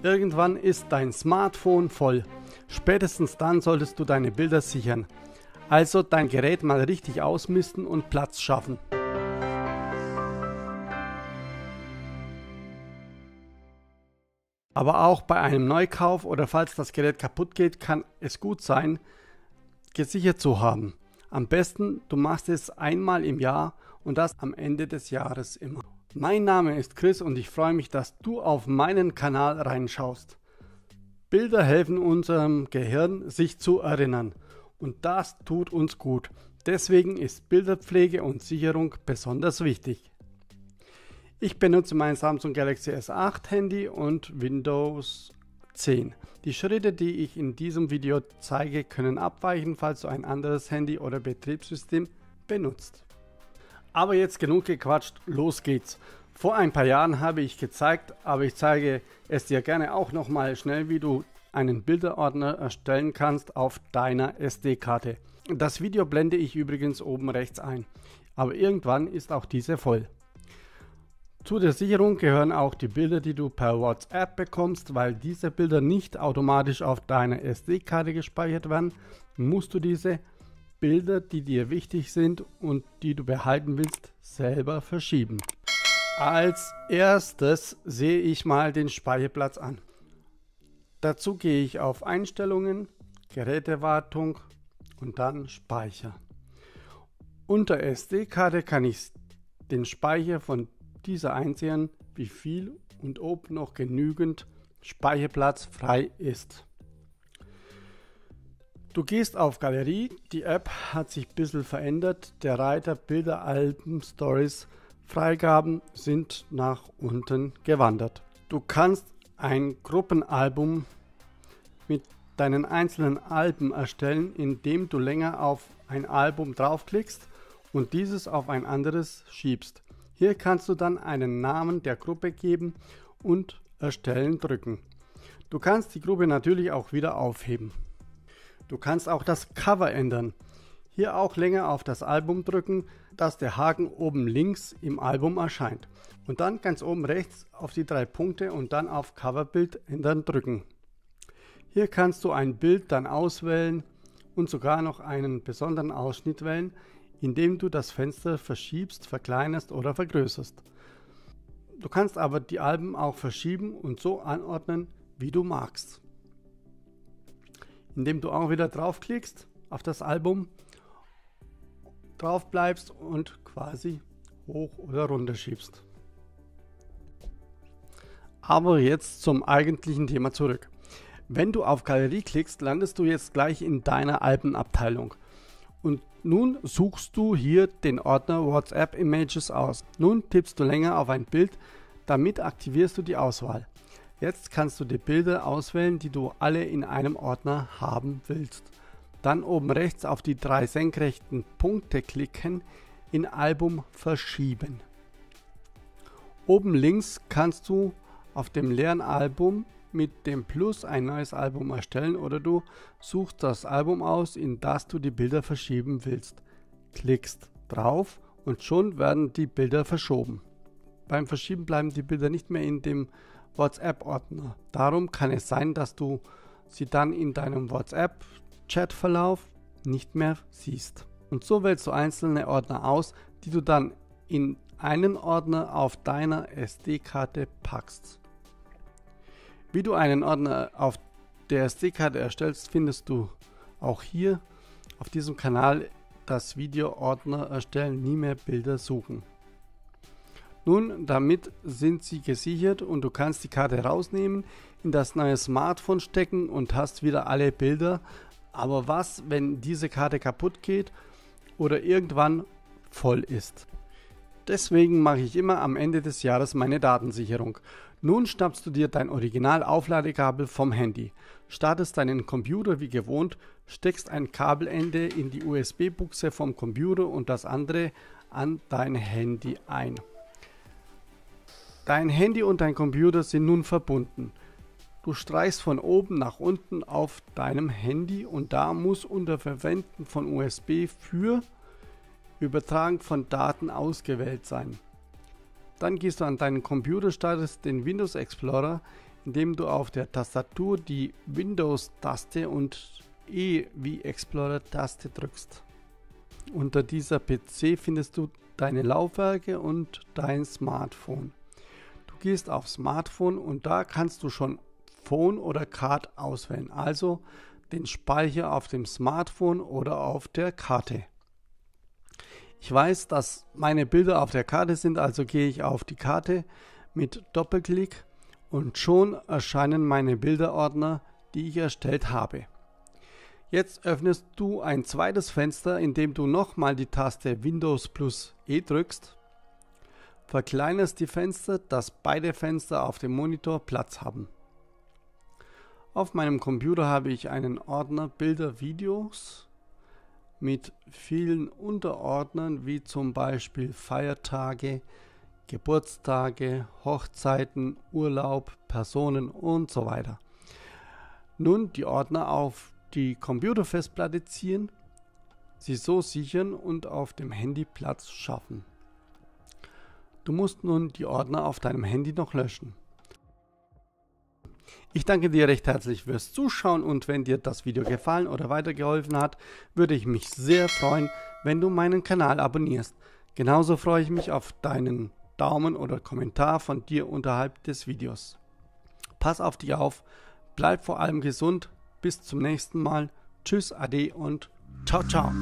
Irgendwann ist dein Smartphone voll. Spätestens dann solltest du deine Bilder sichern. Also dein Gerät mal richtig ausmisten und Platz schaffen. Aber auch bei einem Neukauf oder falls das Gerät kaputt geht, kann es gut sein, gesichert zu haben. Am besten, du machst es einmal im Jahr und das am Ende des Jahres immer. Mein Name ist Chris und ich freue mich, dass du auf meinen Kanal reinschaust. Bilder helfen unserem Gehirn, sich zu erinnern. Und das tut uns gut. Deswegen ist Bilderpflege und Sicherung besonders wichtig. Ich benutze mein Samsung Galaxy S8 Handy und Windows 10. Die Schritte, die ich in diesem Video zeige, können abweichen, falls du ein anderes Handy oder Betriebssystem benutzt. Aber jetzt genug gequatscht, los geht's. Vor ein paar Jahren habe ich gezeigt, aber ich zeige es dir gerne auch nochmal schnell, wie du einen Bilderordner erstellen kannst auf deiner SD-Karte. Das Video blende ich übrigens oben rechts ein, aber irgendwann ist auch diese voll. Zu der Sicherung gehören auch die Bilder, die du per WhatsApp bekommst, weil diese Bilder nicht automatisch auf deiner SD-Karte gespeichert werden, musst du diese Bilder, die dir wichtig sind und die du behalten willst, selber verschieben. Als erstes sehe ich mal den Speicherplatz an. Dazu gehe ich auf Einstellungen, Gerätewartung und dann Speicher. Unter SD-Karte kann ich den Speicher von dieser einsehen, wie viel und ob noch genügend Speicherplatz frei ist. Du gehst auf Galerie, die App hat sich ein bisschen verändert, der Reiter Bilder, Alben, Stories, Freigaben sind nach unten gewandert. Du kannst ein Gruppenalbum mit deinen einzelnen Alben erstellen, indem du länger auf ein Album draufklickst und dieses auf ein anderes schiebst. Hier kannst du dann einen Namen der Gruppe geben und Erstellen drücken. Du kannst die Gruppe natürlich auch wieder aufheben. Du kannst auch das Cover ändern. Hier auch länger auf das Album drücken, dass der Haken oben links im Album erscheint. Und dann ganz oben rechts auf die 3 Punkte und dann auf Coverbild ändern drücken. Hier kannst du ein Bild dann auswählen und sogar noch einen besonderen Ausschnitt wählen, indem du das Fenster verschiebst, verkleinerst oder vergrößerst. Du kannst aber die Alben auch verschieben und so anordnen, wie du magst. Indem du auch wieder draufklickst auf das Album, drauf bleibst und quasi hoch oder runter schiebst. Aber jetzt zum eigentlichen Thema zurück. Wenn du auf Galerie klickst, landest du jetzt gleich in deiner Albenabteilung. Und nun suchst du hier den Ordner WhatsApp Images aus. Nun tippst du länger auf ein Bild, damit aktivierst du die Auswahl. Jetzt kannst du die Bilder auswählen, die du alle in einem Ordner haben willst. Dann oben rechts auf die 3 senkrechten Punkte klicken, in Album verschieben. Oben links kannst du auf dem leeren Album mit dem Plus ein neues Album erstellen oder du suchst das Album aus, in das du die Bilder verschieben willst. Klickst drauf und schon werden die Bilder verschoben. Beim Verschieben bleiben die Bilder nicht mehr in dem WhatsApp-Ordner. Darum kann es sein, dass du sie dann in deinem WhatsApp-Chat-Verlauf nicht mehr siehst. Und so wählst du einzelne Ordner aus, die du dann in einen Ordner auf deiner SD-Karte packst. Wie du einen Ordner auf der SD-Karte erstellst, findest du auch hier auf diesem Kanal das Video Ordner erstellen, nie mehr Bilder suchen. Nun, damit sind sie gesichert und du kannst die Karte rausnehmen, in das neue Smartphone stecken und hast wieder alle Bilder. Aber was, wenn diese Karte kaputt geht oder irgendwann voll ist? Deswegen mache ich immer am Ende des Jahres meine Datensicherung. Nun schnappst du dir dein Original-Aufladekabel vom Handy, startest deinen Computer wie gewohnt, steckst ein Kabelende in die USB-Buchse vom Computer und das andere an dein Handy ein. Dein Handy und dein Computer sind nun verbunden. Du streichst von oben nach unten auf deinem Handy und da muss unter Verwenden von USB für Übertragen von Daten ausgewählt sein. Dann gehst du an deinen Computer, startest den Windows Explorer, indem du auf der Tastatur die Windows-Taste und E wie Explorer-Taste drückst. Unter dieser PC findest du deine Laufwerke und dein Smartphone. Du gehst auf Smartphone und da kannst du schon Phone oder Card auswählen, also den Speicher auf dem Smartphone oder auf der Karte. Ich weiß, dass meine Bilder auf der Karte sind, also gehe ich auf die Karte mit Doppelklick und schon erscheinen meine Bilderordner, die ich erstellt habe. Jetzt öffnest du ein zweites Fenster, indem du nochmal die Taste Windows plus E drückst, verkleinerst die Fenster, dass beide Fenster auf dem Monitor Platz haben. Auf meinem Computer habe ich einen Ordner Bilder, Videos mit vielen Unterordnern, wie zum Beispiel Feiertage, Geburtstage, Hochzeiten, Urlaub, Personen und so weiter. Nun die Ordner auf die Computerfestplatte ziehen, sie so sichern und auf dem Handy Platz schaffen. Du musst nun die Ordner auf deinem Handy noch löschen. Ich danke dir recht herzlich fürs Zuschauen und wenn dir das Video gefallen oder weitergeholfen hat, würde ich mich sehr freuen, wenn du meinen Kanal abonnierst. Genauso freue ich mich auf deinen Daumen oder Kommentar von dir unterhalb des Videos. Pass auf dich auf, bleib vor allem gesund. Bis zum nächsten Mal. Tschüss, Ade und ciao, ciao.